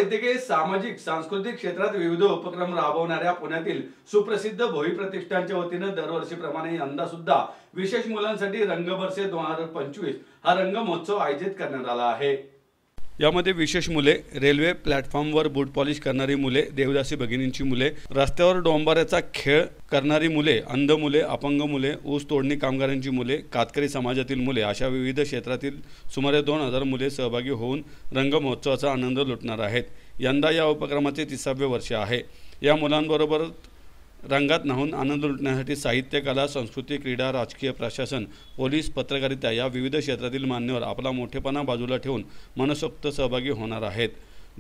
वैद्यकीय, सामाजिक, सांस्कृतिक क्षेत्रात विविध उपक्रम राबवणाऱ्या पुण्यातील सुप्रसिद्ध भोई प्रतिष्ठानच्या वतीने दरवर्षीप्रमाणे यंदा सुद्धा विशेष मुलांसाठी रंग बरसे 2025 हा रंग महोत्सव आयोजित करण्यात आला आहे। यामध्ये विशेष मुले, रेल्वे प्लॅटफॉर्मवर बूट पॉलिश करणारी मुले, देवदासी भगिनींची मुले, रस्त्यावर डोंबाऱ्याचा खेळ करणारी मुले, अंध मुले, अपंग मुले, ऊस तोडणी कामगारांची मुले, कातकरी समाजातील मुले अशा विविध क्षेत्रातील सुमारे 2000 मुले सहभागी होऊन रंग महोत्सवाचा आनंद लुटणार आहेत। यंदा या उपक्रमाचे 30वे वर्ष आहे। या मुलांबरोबर रंगात न्हाऊन आनंद लुटण्यासाठी साहित्य, कला, संस्कृती, क्रीडा, राजकीय, प्रशासन, पोलीस, पत्रकारिता या विविध क्षेत्रातील मान्यवर आपला मोठेपणा बाजूला ठेवून मनसोक्त सहभागी होणार आहेत।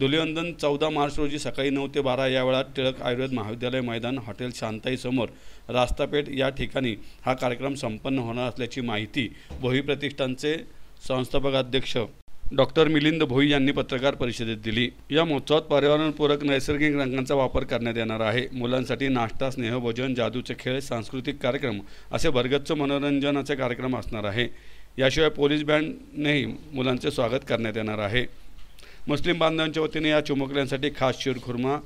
धुलिवंदन 14 मार्च रोजी सकाळी 9 ते 12 या वेळात टिळक आयुर्वेद महाविद्यालय मैदान, हॉटेल शांताई समोर रास्तापेठ या ठिकाणी हा कार्यक्रम संपन्न होणार असल्याची माहिती भोई प्रतिष्ठानचे संस्थापक अध्यक्ष डॉक्टर मिलिंद भोई यांनी पत्रकार परिषदेत दिली। या महोत्सवात पर्यावरणपूरक नैसर्गिक रंगांचा वापर करण्यात येणार आहे। मुलांसाठी नाश्ता, स्नेहभोजन, जादूचे खेळ, सांस्कृतिक कार्यक्रम असे भरगच्च मनोरंजनाचे कार्यक्रम असणार आहे। याशिवाय पोलीस बँडनेही मुलांचे स्वागत करण्यात येणार आहे। मुस्लिम बांधवांच्या वतीने या चिमुकल्यांसाठी खास शिरखुर्मा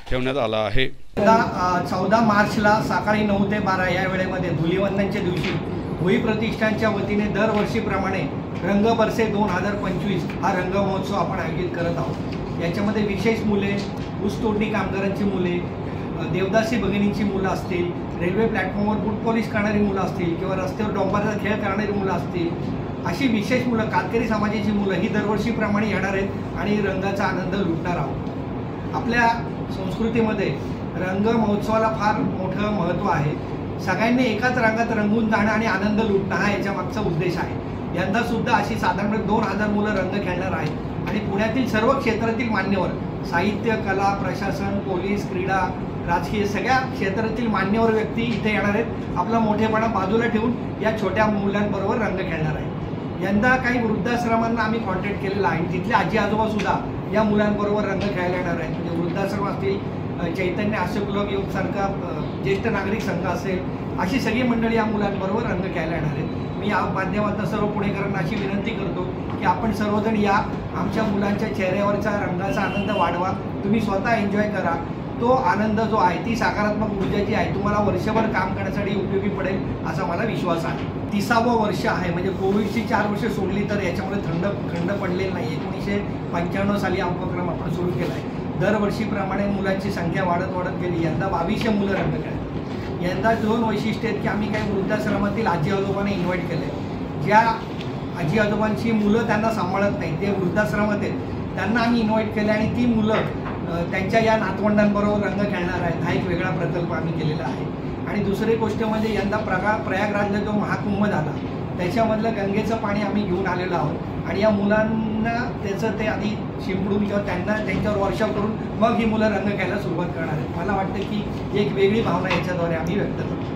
ठेवण्यात आला आहे। 14 मार्चला सकाळी 9 ते 12 या वेळेमध्ये धुलिवंदनच्या दिवशी भोई प्रतिष्ठानच्या वतीने दरवर्षीप्रमाणे रंग बरसे 2025 हा रंग महोत्सव आपण आयोजित करत आहोत। याच्यामध्ये विशेष मुले, ऊस तोडणी कामगारांची मुले, देवदासी भगिनींची मुलं असतील, रेल्वे प्लॅटफॉर्मवर बूट पॉलिश करणारी मुलं असतील किंवा रस्त्यावर डोंबाऱ्याचा खेळ करणारी मुलं असतील, अशी विशेष मुलं, कातकरी समाजाची मुलं ही दरवर्षीप्रमाणे येणार आहेत आणि रंगाचा आनंद लुटणार आहोत। आपल्या संस्कृतीमध्ये रंग महोत्सवाला फार मोठं महत्त्व आहे। सगळ्यांनी एकाच रंगात रंगून जाणं आणि आनंद लुटणं हा याच्या मागचा उद्देश आहे। यंदा सुद्धा अशी साधारणपणे 2000 मुलं रंग खेळणार आहेत आणि पुण्यातील सर्व क्षेत्रातील मान्यवर, साहित्य, कला, प्रशासन, पोलीस, क्रीडा, राजकीय सगळ्या क्षेत्रातील मान्यवर व्यक्ती इथे येणार आहेत। आपला मोठेपणा बाजूला ठेवून या छोट्या मुलांबरोबर रंग खेळणार आहे। यंदा काही वृद्धाश्रमांना आम्ही कॉन्टॅक्ट केलेला आहे, तिथले आजी आजोबा सुद्धा या मुलांबरोबर रंग खेळायला येणार आहेत। म्हणजे वृद्धाश्रम असतील, चैतन्य आशा क्लब सारखा ज्येष्ठ नागरिक संघ असेल, अशी सगळी मंडळी या मुलांबरोबर रंग खेळायला येणार आहेत। मी या माध्यमातून सर्व पुणेकरांना अशी विनंती करतो की आपण सर्वजण या, आमच्या मुलांच्या चेहऱ्यावरचा रंगाचा आनंद वाढवा, तुम्ही स्वतः एन्जॉय करा। तो आनंद जो आहे, ती सकारात्मक ऊर्जा जी आहे, तुम्हाला वर्षभर काम करण्यासाठी उपयोगी पडेल असा मला विश्वास आहे। 30वं वर्ष आहे, म्हणजे कोविडची 4 वर्ष सोडली तर याच्यामध्ये खंड पडलेला नाही। 1995 साली हा उपक्रम आपण सुरू केला आहे। दरवर्षीप्रमाणे मुलांची संख्या वाढत गेली। यंदा 2200 मुलं रंग खेळतात। यंदा 2 वैशिष्ट्य आहेत की आम्ही काही वृद्धाश्रमातील आजी आजोबांना इन्व्हाइट केले। ज्या आजी आजोबांची मुलं त्यांना सांभाळत नाही, ते वृद्धाश्रमात आहेत, त्यांना आम्ही इन्व्हाइट केले आणि ती मुलं त्यांच्या या नातवंडांबरोबर रंग खेळणार आहेत। हा एक वेगळा प्रकल्प आम्ही केलेला आहे। आणि दुसरी गोष्ट म्हणजे यंदा प्रयागराजला जो महाकुंभ झाला, त्याच्यामधलं गंगेचं पाणी आम्ही घेऊन आलेलो आहोत आणि या मुलांना त्याचं ते आधी शिंपडून किंवा त्यांच्यावर वर्षाव करून मग ही मुलं रंग खेळायला सुरुवात करणार आहेत। मला वाटतं की एक वेगळी भावना याच्याद्वारे आम्ही व्यक्त करतो।